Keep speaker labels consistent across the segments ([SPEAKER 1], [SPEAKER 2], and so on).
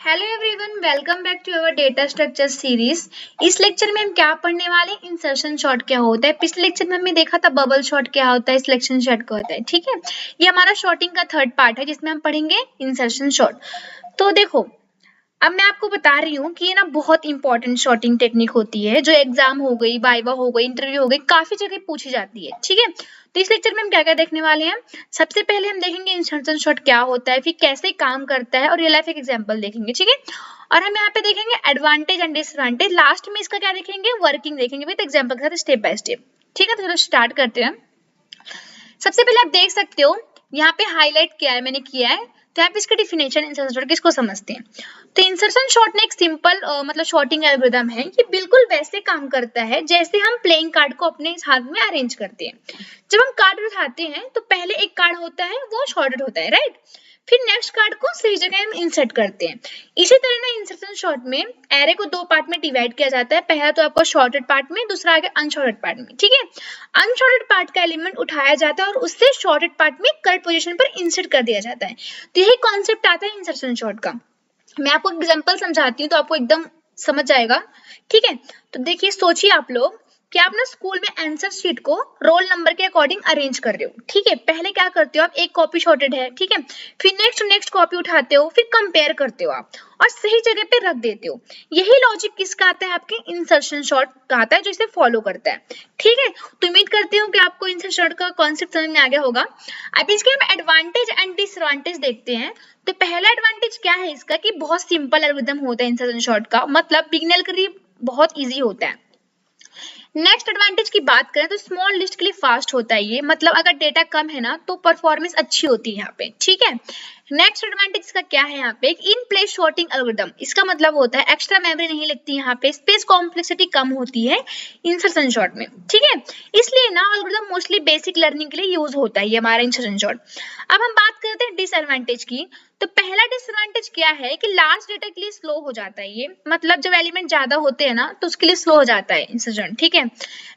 [SPEAKER 1] Hello everyone, welcome back to our data structure series. इस lecture में हम क्या पढ़ने वाले हैं, इंसर्शन शॉर्ट क्या होता है। पिछले लेक्चर में हमने देखा था बबल शॉर्ट क्या होता है, सिलेक्शन शॉर्ट क्या होता है। ठीक है, ये हमारा शॉर्टिंग का थर्ड पार्ट है जिसमें हम पढ़ेंगे इंसर्शन शॉर्ट। तो देखो, अब मैं आपको बता रही हूँ कि ये ना बहुत इंपॉर्टेंट शॉर्टिंग टेक्निक होती है जो एग्जाम हो गई, वाइवा हो गई, इंटरव्यू हो गई, काफी जगह पूछी जाती है। ठीक है, तो इस लेक्चर में हम क्या क्या देखने वाले हैं। सबसे पहले हम देखेंगे इंसर्शन शॉर्ट क्या होता है, फिर कैसे काम करता है और रियल लाइफ एग्जांपल देखेंगे। ठीक है, और हम यहाँ पे देखेंगे एडवांटेज एंड डिसएडवांटेज, लास्ट में इसका क्या देखेंगे, वर्किंग देखेंगे विद एग्जांपल के साथ स्टेप बाय स्टेप। ठीक है, तो चलो स्टार्ट करते हैं। सबसे पहले आप देख सकते हो यहाँ पे हाईलाइट किया है, मैंने किया है। तो यहाँ पे इसका डिफिनेशन इंसर्शन शॉर्ट किसको समझते हैं। तो इंसर्शन शॉर्ट ने एक सिंपल मतलब शॉर्टिंग एल्गोरिथम है। ये बिल्कुल वैसे काम करता है जैसे हम प्लेइंग कार्ड को अपने हाथ में अरेंज करते हैं। जब हम कार्ड उठाते हैं तो पहले एक कार्ड होता है वो शॉर्टेड होता है, राइट। फिर नेक्स्ट कार्ड को सही जगह हम इंसर्ट करते हैं। इसी तरह ना इंसर्शन शॉर्ट में एरे को दो पार्ट में डिवाइड किया जाता है। पहला तो आपका शॉर्टेड पार्ट में, दूसरा आगे अनशॉर्टेड पार्ट में। ठीक है, अनशॉर्टेड पार्ट का एलिमेंट उठाया जाता है और उससे शॉर्टेड पार्ट में करेक्ट पोजीशन पर इंसर्ट कर दिया जाता है। तो यही कॉन्सेप्ट आता है इंसर्शन शॉर्ट का। मैं आपको एग्जांपल समझाती हूँ तो आपको एकदम समझ जाएगा। ठीक है, तो देखिए, सोचिए आप लोग कि आप ना स्कूल में आंसर शीट को रोल नंबर के अकॉर्डिंग अरेंज कर रहे हो। ठीक है, पहले क्या करते हो आप, एक कॉपी शॉर्टेड है, ठीक है, फिर नेक्स्ट कॉपी उठाते हो, फिर कंपेयर करते हो आप और सही जगह पे रख देते हो। यही लॉजिक किसका आता है, आपके इंसर्शन शॉर्ट का आता है जो इसे फॉलो करता है। ठीक है, तो उम्मीद करती हूँ कि आपको इंसर्शन शॉर्ट का कॉन्सेप्ट समझ में आ गया होगा। अब इसके हम एडवांटेज एंड डिसएडवांटेज देखते हैं। तो पहला एडवांटेज क्या है इसका कि बहुत सिंपल एल्गोरिथम होता है इंसर्शन शॉर्ट का, मतलब बिगिनर के लिए बहुत इजी होता है। नेक्स्ट एडवांटेज की बात करें तो स्मॉल लिस्ट के लिए फास्ट होता है ये, मतलब अगर डेटा कम है ना तो परफॉर्मेंस अच्छी होती है यहाँ पे। ठीक है, नेक्स्ट एडवांटेज का क्या है, यहाँ पे एक इन प्लेस शॉर्टिंग एल्गोरिथम। इसका मतलब होता है एक्स्ट्रा मेमोरी नहीं लगती यहाँ पे, स्पेस कॉम्प्लेक्सिटी कम होती है इंसर्शन शॉर्ट में। ठीक है, इसलिए ना एल्गोरिथम मोस्टली बेसिक लर्निंग के लिए यूज होता है ये हमारा इंसर्शन शॉर्ट। अब हम बात करते हैं डिसएडवांटेज की। तो पहला डिसएडवांटेज क्या है कि लार्ज डेटा के लिए स्लो हो जाता है ये, मतलब जब एलिमेंट ज्यादा होते हैं ना तो उसके लिए स्लो हो जाता है इंसर्शन। ठीक है,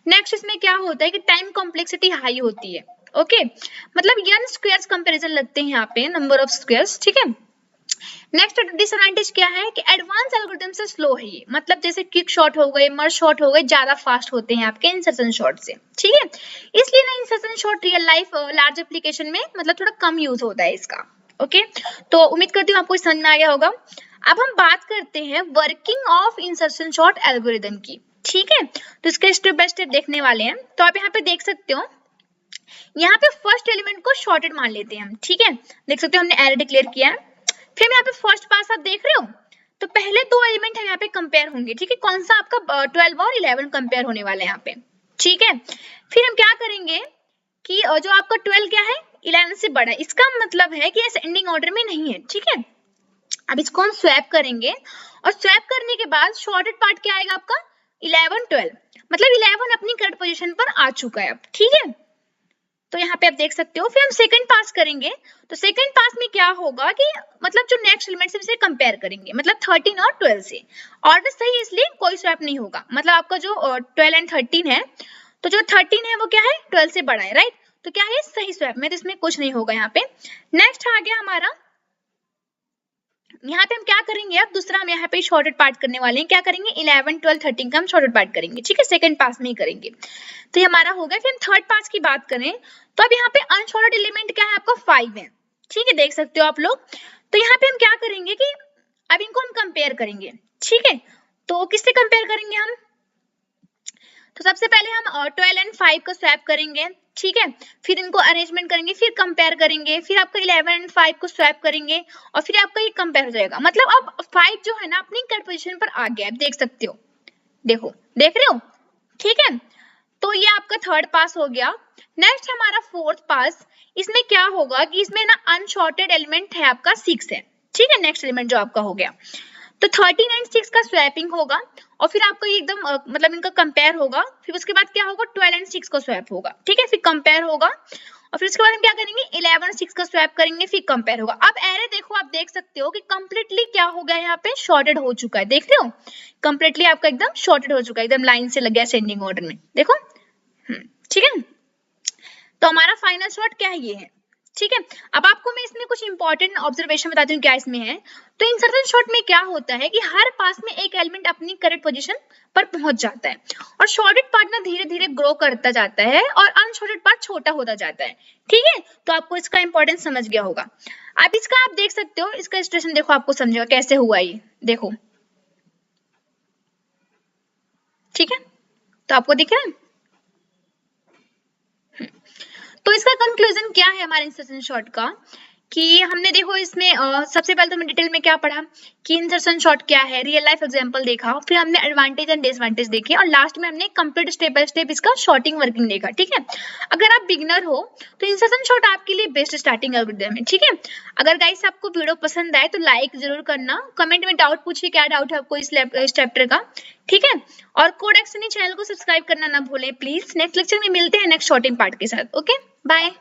[SPEAKER 1] नेक्स्ट इसमें क्या होता है कि टाइम कॉम्प्लेक्सिटी हाई होती है। ओके, मतलब n स्क्वायर्स कंपैरिजन लगते हैं यहाँ पे, नंबर ऑफ स्क्वायर्स। ठीक है, नेक्स्ट डिसएडवांटेज क्या है कि एडवांस एल्गोरिथम से स्लो है ये, मतलब जैसे क्विक शॉट हो गए, मर्ज शॉट हो गए, ज्यादा फास्ट होते हैं आपके इंसर्शन शॉट से। ठीक है, इसलिए ना insertion shot real life large application में मतलब थोड़ा कम यूज होता है इसका। ओके, तो उम्मीद करती हूँ आपको समझ में आ गया होगा। अब हम बात करते हैं working of insertion shot algorithm की। ठीक है, तो इसके स्टेप बाय स्टेप देखने वाले हैं। तो आप यहाँ पे देख सकते हो, यहाँ पे फर्स्ट एलिमेंट को शॉर्टेड मान लेते हैं हम। ठीक है, देख सकते हो हमने एरे डिक्लेयर किया है। फिर यहाँ पे फर्स्ट पास आप देख रहे हो, तो पहले दो एलिमेंट है यहाँ पे कंपेयर होंगे। ठीक है, कौन सा आपका 12 और 11 कंपेयर होने वाले हैं यहाँ पे। ठीक है, फिर हम क्या करेंगे कि जो आपका 12 क्या है, 11 से बड़ा है, इसका मतलब है कि असेंडिंग ऑर्डर में नहीं है। ठीक है, अब इसको हम स्वैप करेंगे और स्वैप करने के बाद शॉर्टेड पार्ट क्या आएगा आपका, 11 12, मतलब 11 अपनी करंट पोजीशन पर आ चुका है अब। ठीक है, तो यहाँ पे आप देख सकते हो। फिर हम सेकंड पास करेंगे, तो सेकंड पास में क्या होगा कि मतलब जो नेक्स्ट एलिमेंट से कंपेयर करेंगे, मतलब 13 और 12 से। ऑर्डर सही है इसलिए कोई स्वैप नहीं होगा, मतलब आपका जो 12 एंड 13 है, तो जो 13 है वो क्या है, 12 से बड़ा है, राइट। तो क्या है, सही स्वैप में, तो इसमें कुछ नहीं होगा यहाँ पे। नेक्स्ट आ गया हमारा, यहाँ पे हम क्या करेंगे, अब दूसरा हम यहाँ पे शॉर्टेड पार्ट करने वाले हैं। क्या करेंगे, 11 12 13 का हम शॉर्टेड पार्ट करेंगे। ठीक है, सेकंड पास में ही करेंगे, तो ये हमारा हो गया। फिर हम थर्ड पास की बात करें तो अब यहाँ पे अनशॉर्टेड एलिमेंट क्या है आपका, 5 है। ठीक है, देख सकते हो आप लोग। तो यहाँ पे हम क्या करेंगे कि अब इनको हम कंपेयर करेंगे। ठीक है, तो किससे कंपेयर करेंगे हम, तो सबसे पहले हम 12 एंड 5 को स्वैप करेंगे। ठीक है, फिर इनको अरेंजमेंट करेंगे, फिर कंपेयर करेंगे, फिर आपका 11 एंड 5 को स्वैप करेंगे और फिर आपका ये कंपेयर हो जाएगा। मतलब अब 5 जो है ना अपनी करंट पोजीशन पर आ गया है, देख सकते हो, देखो, देख रहे हो। ठीक है, तो ये आपका थर्ड पास हो गया। नेक्स्ट हमारा फोर्थ पास, इसमें क्या होगा कि इसमें ना अनशॉर्टेड एलिमेंट है आपका 6 है। ठीक है, नेक्स्ट एलिमेंट जो आपका हो गया, तो 13 एंड 6 का स्वैपिंग होगा और फिर आपको एकदम मतलब इनका कंपेयर होगा। फिर उसके बाद क्या होगा, 12 एंड 6 को स्वैप होगा। ठीक है, फिर कंपेयर होगा और फिर उसके बाद हम क्या करेंगे, 11 और 6 का स्वैप करेंगे, फिर कंपेयर होगा। अब एरे देखो, आप देख सकते हो कि कंप्लीटली क्या हो गया, यहाँ पे शॉर्टेड हो चुका है। देख रहे हो, कंप्लीटली आपका एकदम शॉर्टेड हो चुका है, एकदम लाइन से लग गया असेंडिंग ऑर्डर में, देखो। ठीक है, तो हमारा फाइनल शॉर्ट क्या है, ये है। ठीक है। अब आपको मैं इसमें कुछ इंपॉर्टेंट ऑब्जर्वेशन बताती हूँ क्या इसमें है। तो इंसर्शन शॉर्ट में क्या होता है कि हर पास में एक एलिमेंट अपनी करेक्ट पोजीशन पर पहुंच जाता है और शॉर्टेड पार्ट ना धीरे धीरे ग्रो करता जाता है और अनशॉर्टेड पार्ट छोटा होता जाता है। ठीक है, तो आपको इसका इंपॉर्टेंस समझ गया होगा। अब इसका आप देख सकते हो, इसका स्टेशन देखो, आपको समझेगा कैसे हुआ ये, देखो। ठीक है, तो आपको दिख रहा है। तो इसका कंक्लूजन क्या है हमारे इंसर्शन शॉर्ट का, कि हमने देखो इसमें सबसे पहले तो हमने डिटेल में क्या पढ़ा कि इंसर्शन शॉर्ट क्या है, रियल लाइफ एग्जांपल देखा, फिर हमने एडवांटेज एंड डिसएडवांटेज देखे और लास्ट में हमने कंप्लीट स्टेप बाय स्टेप इसका शॉर्टिंग वर्किंग देखा। ठीक है, अगर आप बिगनर हो तो इंसर्शन शॉर्ट आपके लिए बेस्ट स्टार्टिंग एल्गोरिथम है। ठीक है, अगर गाइस आपको वीडियो पसंद आए तो लाइक जरूर करना, कमेंट में डाउट पूछिए क्या डाउट है आपको इस चैप्टर का। ठीक है, और कोड एक्सनी चैनल को सब्सक्राइब करना ना भूलें प्लीज। नेक्स्ट लेक्चर में मिलते हैं नेक्स्ट शॉर्टिंग पार्ट के साथ। Okay, bye.